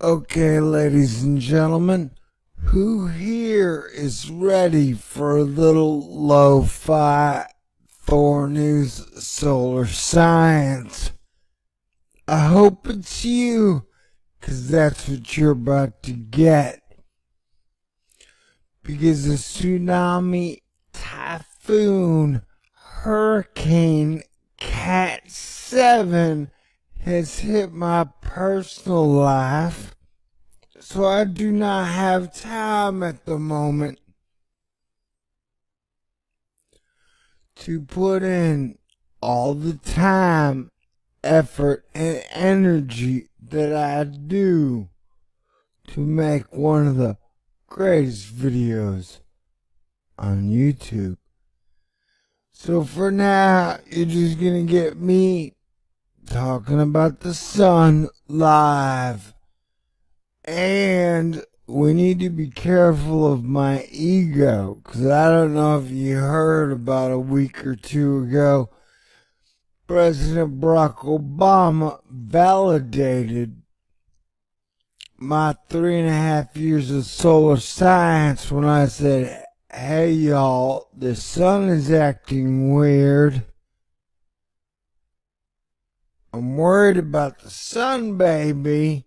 Okay, ladies and gentlemen, who here is ready for a little lo-fi THORnews solar science? I hope it's you, 'cause that's what you're about to get. Because a tsunami, typhoon, hurricane, Cat 7 has hit my personal life, so I do not have time at the moment to put in all the time, effort, and energy that I do to make one of the greatest videos on YouTube. So for now, you're just gonna get me talking about the sun live. And we need to be careful of my ego, because I don't know if you heard about a week or two ago, President Barack Obama validated my 3.5 years of solar science when I said, hey y'all, the sun is acting weird. I'm worried about the sun, baby.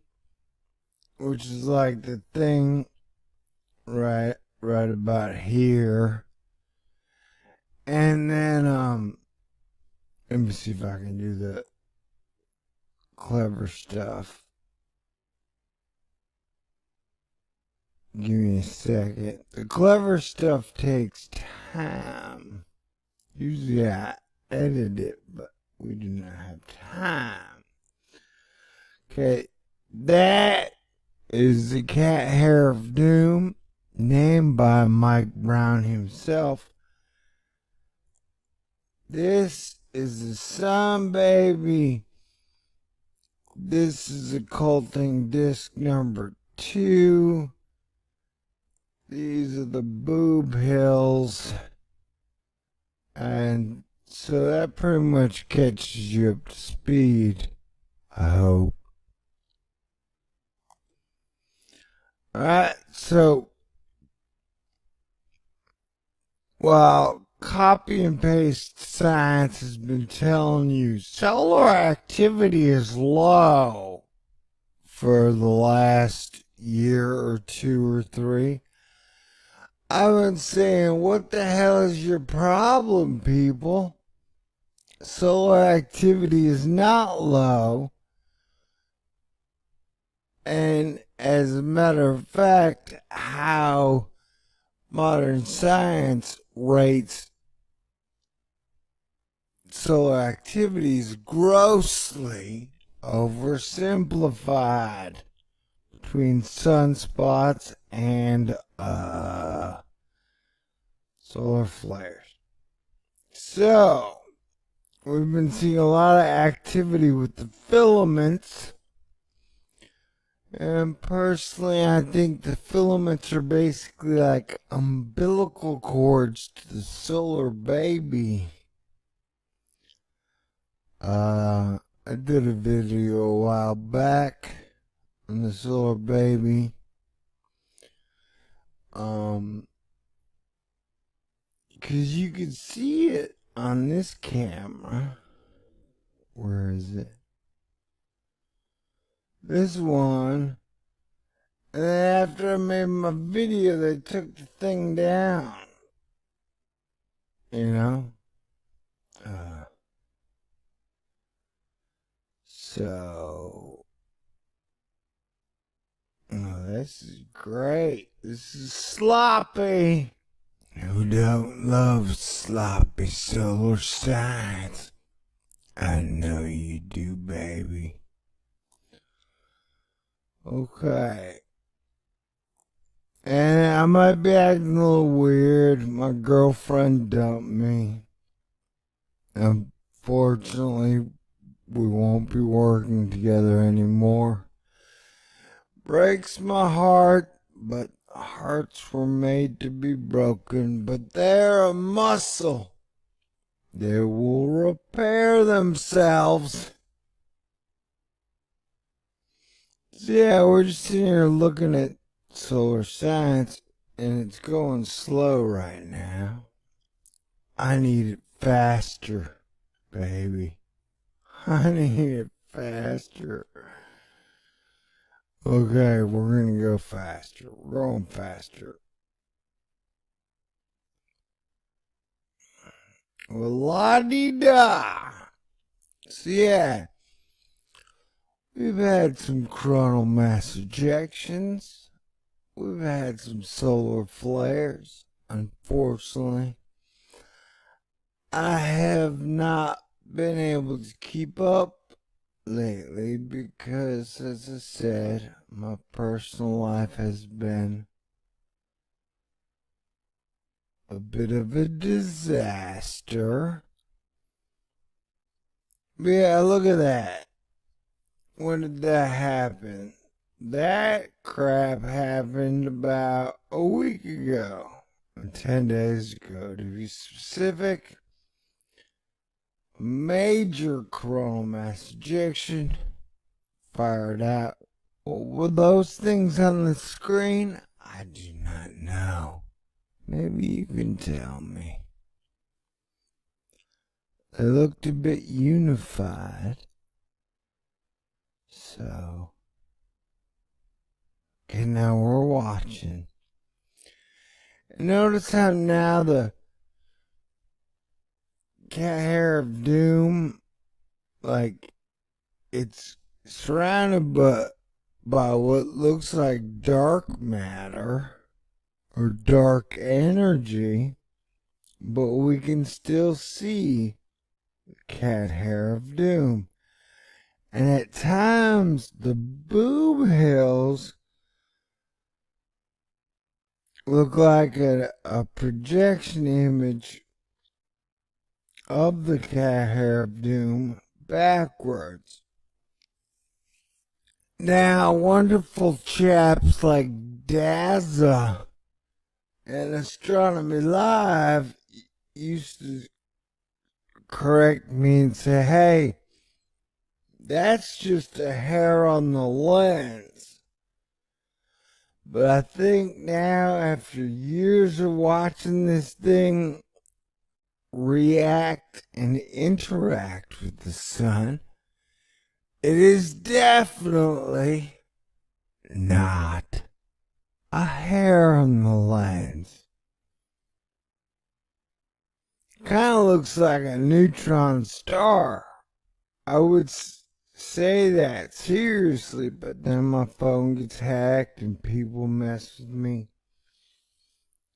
Which is like the thing right about here. And then, let me see if I can do the clever stuff. Give me a second. The clever stuff takes time. Usually I edit it, but we do not have time. Okay, that is the cat hair of doom, named by Mike Brown himself. This is the sun, baby. This is occulting disc number 2. These are the boob hills. And so that pretty much catches you up to speed, I hope. Alright, so while copy and paste science has been telling you solar activity is low for the last year or 2 or 3, I've been saying, what the hell is your problem, people? Solar activity is not low. And as a matter of fact, how modern science rates solar activity is grossly oversimplified between sunspots and solar flares. So, we've been seeing a lot of activity with the filaments. And personally, I think the filaments are basically like umbilical cords to the solar baby. I did a video a while back on the solar baby. Because you can see it on this camera. Where is it? This one. And then after I made my video, they took the thing down. You know? So, oh, this is great. This is sloppy. Who don't love sloppy solar science? I know you do, baby. Okay. And I might be acting a little weird. My girlfriend dumped me. Unfortunately, we won't be working together anymore. Breaks my heart, but hearts were made to be broken. But they're a muscle. They will repair themselves. So yeah, we're just sitting here looking at solar science, and it's going slow right now. I need it faster, baby. I need it faster. Okay, we're gonna go faster. We're going faster. Well, la-dee-da. So yeah, we've had some coronal mass ejections. We've had some solar flares. Unfortunately, I have not been able to keep up lately because, as I said, my personal life has been a bit of a disaster. But yeah, look at that. When did that happen? That crap happened about a week ago. 10 days ago, to be specific. Major coronal mass ejection fired out. What were those things on the screen? I do not know. Maybe you can tell me. They looked a bit unified. So, okay, now we're watching. Notice how now the cat hair of doom, like, it's surrounded by what looks like dark matter or dark energy, but we can still see the cat hair of doom. And at times, the boob hills look like a projection image of the cat hair of doom backwards. Now, wonderful chaps like Daza and Astronomy Live used to correct me and say, hey, that's just a hair on the lens. But I think now, after years of watching this thing react and interact with the sun, it is definitely not a hair on the lens. Kind of looks like a neutron star. I would say that seriously, but then my phone gets hacked and people mess with me.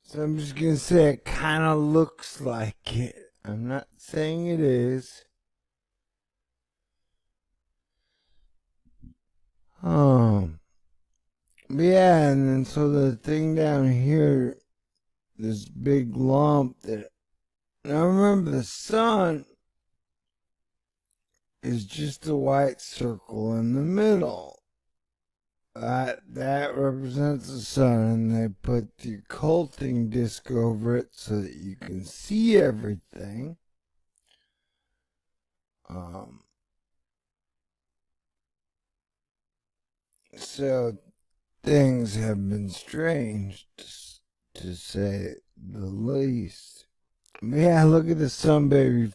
So I'm just gonna say it kind of looks like it. I'm not saying it is. Yeah, and then so the thing down here, this big lump that, now remember, the sun is just a white circle in the middle. That represents the sun, and they put the occulting disc over it so that you can see everything. So things have been strange, to say the least. Yeah, look at the sun baby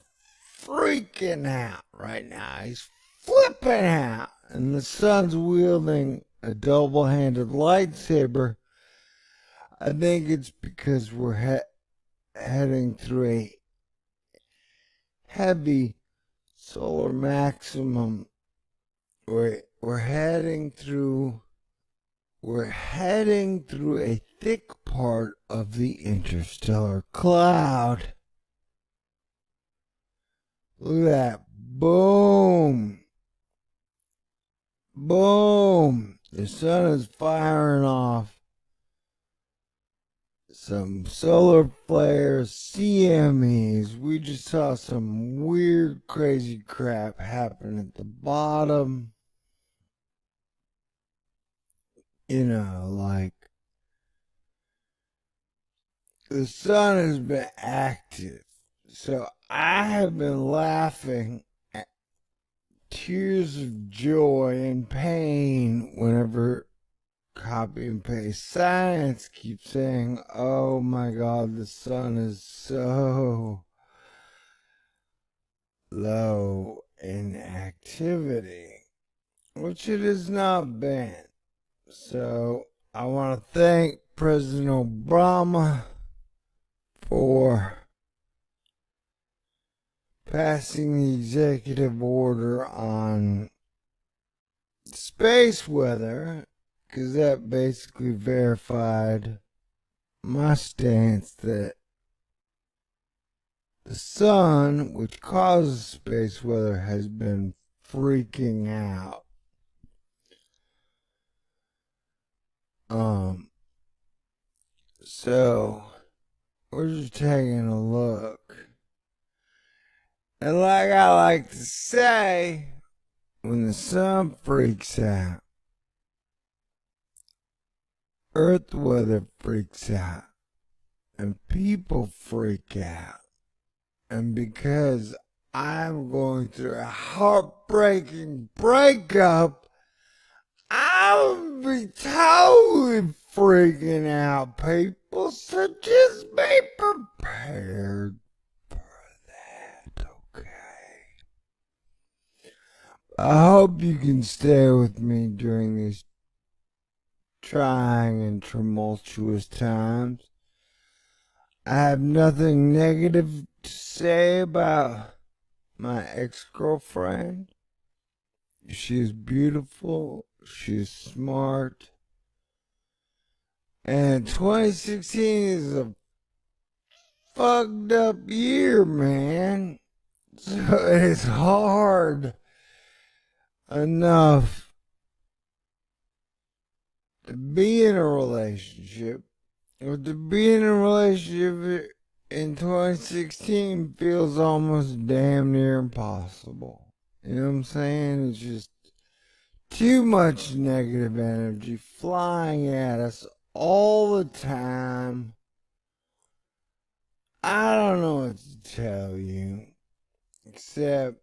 freaking out right now. He's flipping out. And the sun's wielding a double-handed lightsaber. I think it's because we're heading through a heavy solar maximum. We're heading through a thick part of the interstellar cloud. Look at that. Boom. Boom. The sun is firing off some solar flares, CMEs. We just saw some weird, crazy crap happen at the bottom. You know, like, the sun has been active. So I have been laughing tears of joy and pain whenever copy and paste science keeps saying, oh my god, the sun is so low in activity, which it has not been. So I want to thank President Obama for passing the executive order on space weather, because that basically verified my stance that the sun, which causes space weather, has been freaking out. So we're just taking a look. And like I like to say, when the sun freaks out, Earth weather freaks out, and people freak out. And because I'm going through a heartbreaking breakup, I'll be totally freaking out, people. So just be prepared for that, okay? I hope you can stay with me during these trying and tumultuous times. I have nothing negative to say about my ex-girlfriend. She is beautiful, she is smart, and 2016 is a fucked up year, man. So it's hard enough to be in a relationship, or to be in a relationship in 2016 feels almost damn near impossible. You know what I'm saying? It's just too much negative energy flying at us all the time. I don't know what to tell you, except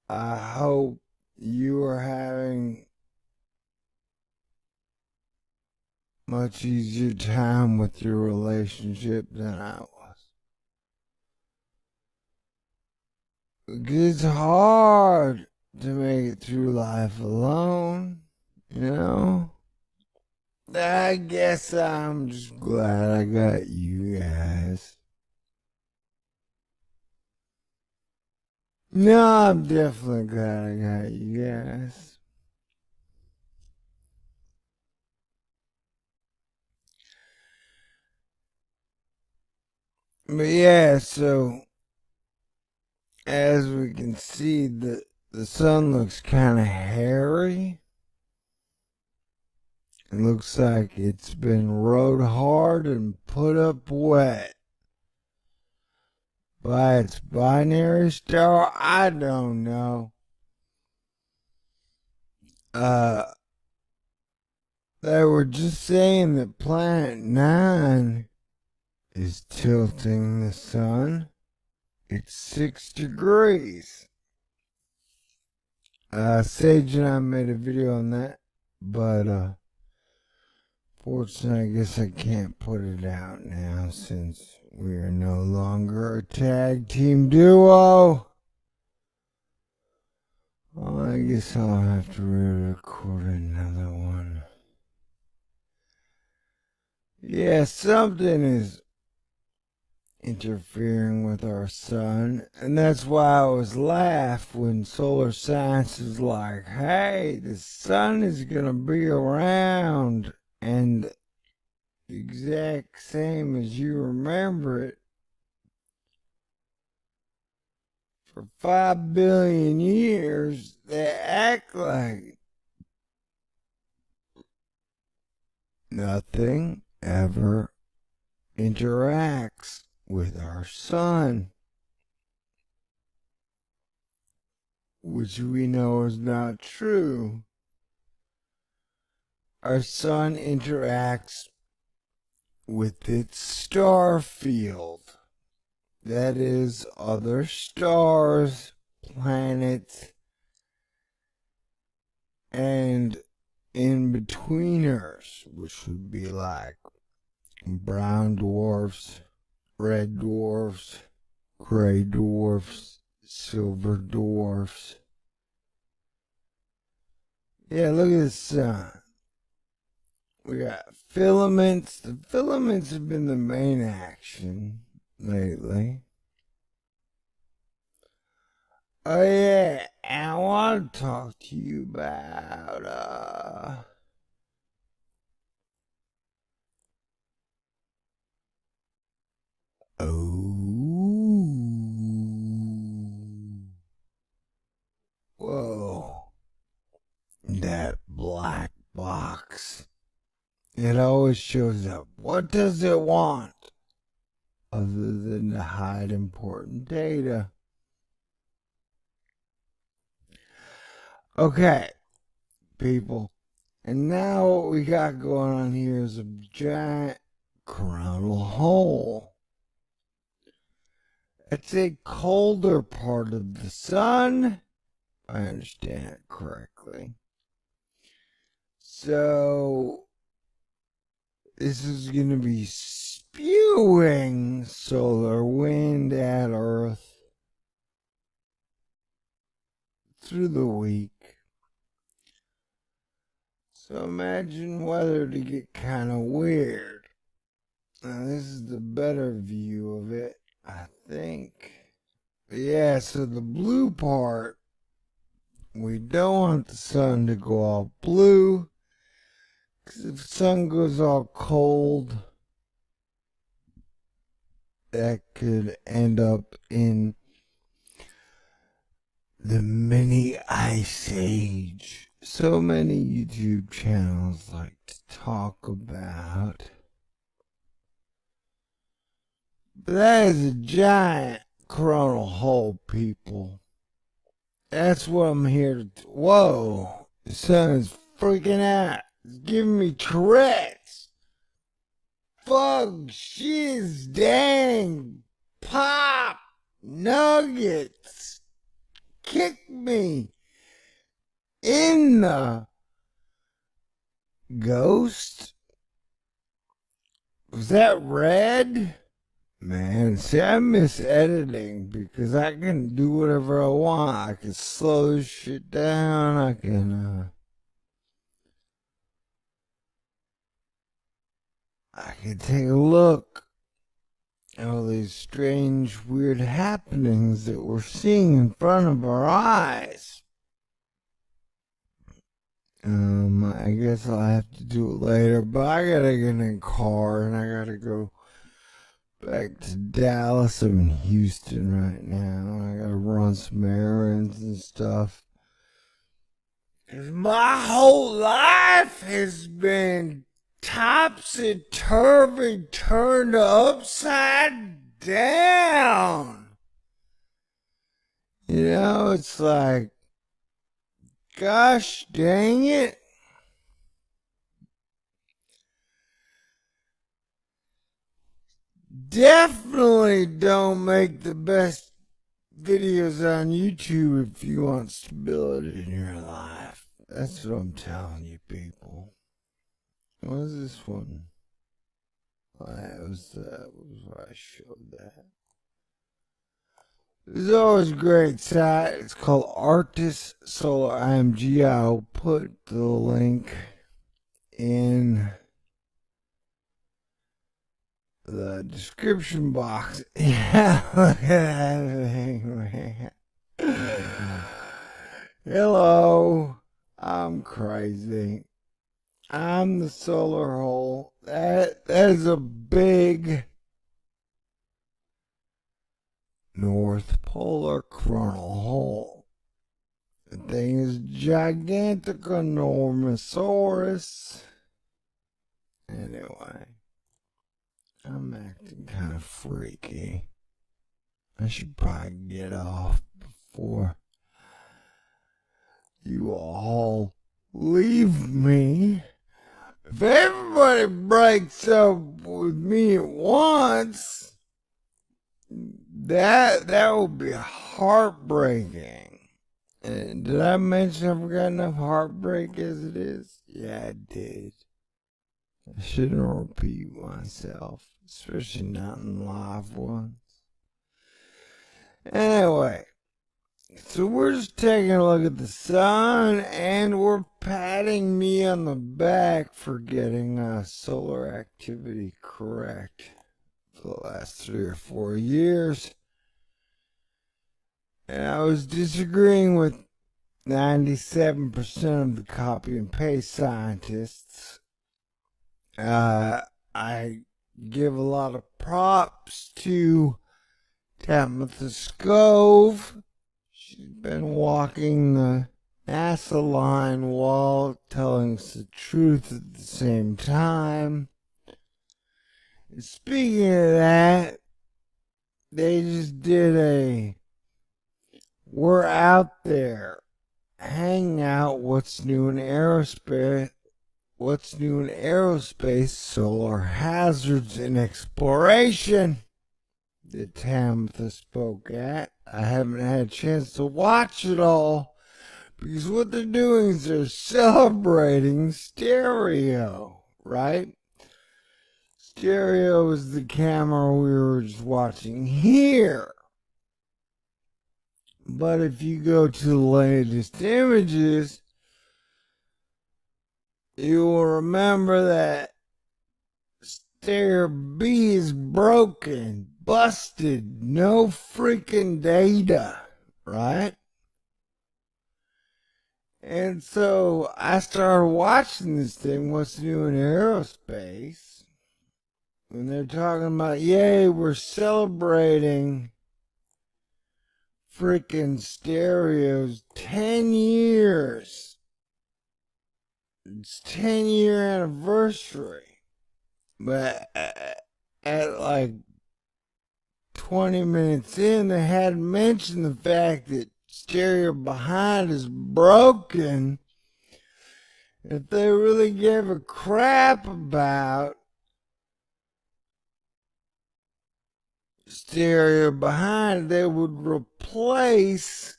I hope you are having much easier time with your relationship than I was. It's hard to make it through life alone, you know? I guess I'm just glad I got you guys. No, I'm definitely glad I got you guys. But yeah, so as we can see, the sun looks kind of hairy. It looks like it's been rode hard and put up wet by its binary star. I don't know. They were just saying that Planet 9 is tilting the sun. It's 6 degrees. Sage and I made a video on that, but fortunately, I guess I can't put it out now since we are no longer a tag team duo. Well, I guess I'll have to re-record another one. Yeah, something is interfering with our sun, and that's why I always laugh when solar science is like, hey, the sun is gonna be around and the exact same as you remember it for 5 billion years. They act like nothing ever interacts with our sun, which we know is not true. Our sun interacts with its star field. That is, other stars, planets, and in-betweeners, which would be like brown dwarfs, red dwarfs, gray dwarfs, silver dwarfs. Yeah, look at the sun. We got filaments. The filaments have been the main action lately. Oh yeah, and I want to talk to you about whoa, that black box. It always shows up. What does it want? Other than to hide important data. Okay, people. And now what we got going on here is a giant coronal hole. It's a colder part of the sun, if I understand it correctly. So this is going to be spewing solar wind at Earth through the week. So imagine weather to get kind of weird. Now this is the better view of it, I think. Yeah, so the blue part, we don't want the sun to go all blue, because if the sun goes all cold, that could end up in the mini ice age. So many YouTube channels like to talk about. But that is a giant coronal hole, people. That's what I'm here to. Whoa, the sun is freaking out. It's giving me Tourette's. Fuck, shiz, dang, pop, nuggets. Kick me in the ghost. Was that red? Man, see, I miss editing because I can do whatever I want. I can slow this shit down. I can take a look at all these strange, weird happenings that we're seeing in front of our eyes. I guess I'll have to do it later, but I gotta get in a car and I gotta go back to Dallas. I'm in Houston right now. I gotta run some errands and stuff. 'Cause my whole life has been topsy-turvy, turned upside down. You know, it's like, gosh dang it. Definitely don't make the best videos on YouTube if you want stability in your life. That's what I'm telling you, people. What is this one? That was why I showed that. There's always a great site. It's called Arctis Solar IMG. I'll put the link in the description box. Yeah, look at that thing, man. Hello, I'm crazy. I'm the solar hole. That is a big North Polar coronal hole. The thing is gigantic, enormosaurus. Anyway, I'm acting kind of freaky. I should probably get off before you all leave me. If everybody breaks up with me at once, that would be heartbreaking. And did I mention I've got enough heartbreak as it is? Yeah, I did. I shouldn't repeat myself, especially not in live ones. Anyway, so we're just taking a look at the sun, and we're patting me on the back for getting solar activity correct for the last 3 or 4 years. And I was disagreeing with 97% of the copy and paste scientists. I give a lot of props to Tabitha Scove. She's been walking the NASA line while telling us the truth at the same time. And speaking of that, they just did a "we're out there hanging out, what's new in aerospace, solar hazards and exploration" that Tabitha spoke at. I haven't had a chance to watch it all, because what they're doing is they're celebrating stereo, right? Stereo is the camera we were just watching here. But if you go to the latest images, you will remember that stereo B is broken, busted, no freaking data, right? And so I started watching this thing, what's new in aerospace, and they're talking about, yay, we're celebrating freaking stereo's 10 years. It's 10-year anniversary. But at like 20 minutes in, they hadn't mentioned the fact that stereo behind is broken. If they really gave a crap about stereo behind, they would replace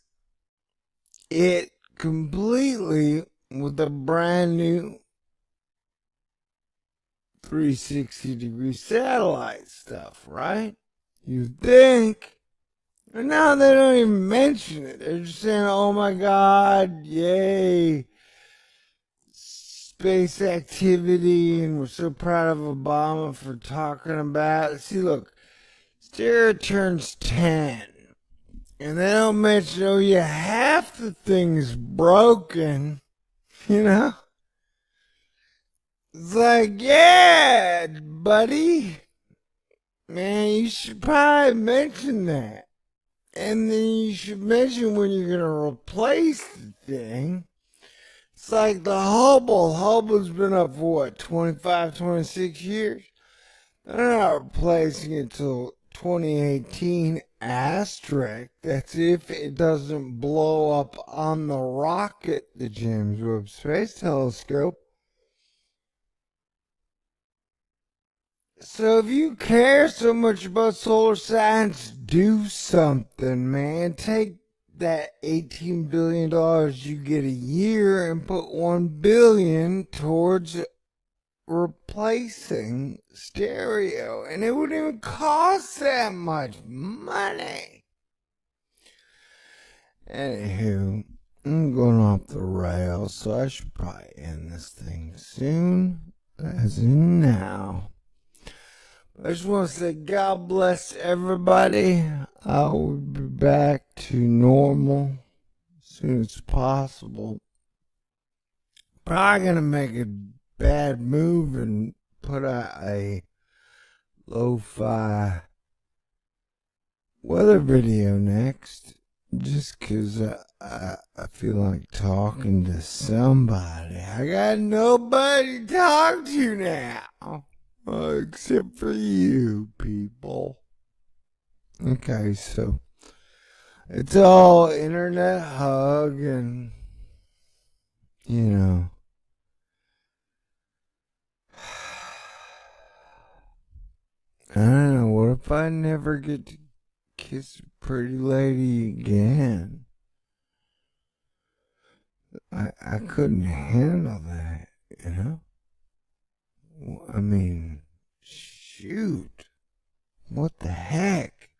it completely with a brand new 360-degree satellite stuff, right? You think. And now they don't even mention it. They're just saying, oh my God, yay, space activity, and we're so proud of Obama for talking about it. See, look, stereo turns 10, and they don't mention, oh yeah, half the thing's broken, you know? It's like, yeah, buddy, man, you should probably mention that. And then you should mention when you're going to replace the thing. It's like the Hubble. Hubble's been up for what, 25, 26 years? They're not replacing it till 2018 asterisk. That's if it doesn't blow up on the rocket, the James Webb Space Telescope. So if you care so much about solar science, do something, man. Take that $18 billion you get a year and put $1 billion towards replacing stereo, and it wouldn't even cost that much money. Anywho, I'm going off the rails, so I should probably end this thing soon, as in now. I just want to say God bless everybody. I will be back to normal as soon as possible. Probably gonna make a bad move and put out a lo-fi weather video next, just 'cause I feel like talking to somebody. I got nobody to talk to now. Except for you people. Okay, so it's all internet hug and, you know, I don't know, what if I never get to kiss a pretty lady again? I couldn't handle that, you know? I mean, shoot. What the heck?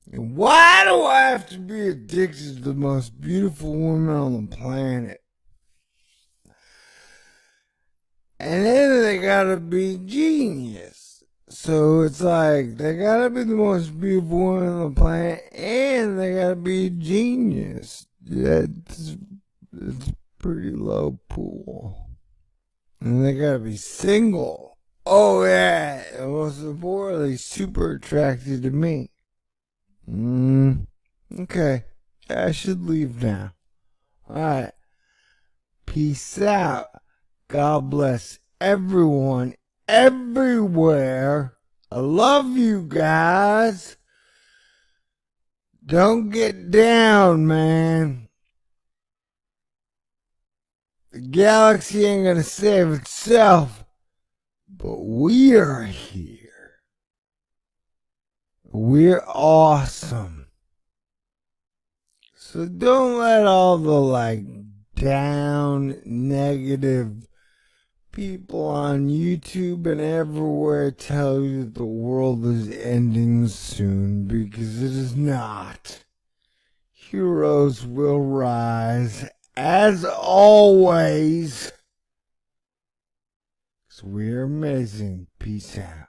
Why do I have to be addicted to the most beautiful woman on the planet? And then they gotta be genius. So it's like, they gotta be the most beautiful woman on the planet, and they gotta be genius. It's pretty low pool. And they gotta be single. Oh yeah, and most importantly, super attracted to me. Okay, I should leave now. Alright, peace out. God bless everyone, everywhere. I love you guys. Don't get down, man. The galaxy ain't gonna save itself, but we are here. We're awesome. So don't let all the down, negative people on YouTube and everywhere tell you that the world is ending soon, because it is not. Heroes will rise, as always. 'Cause we're amazing. Peace out.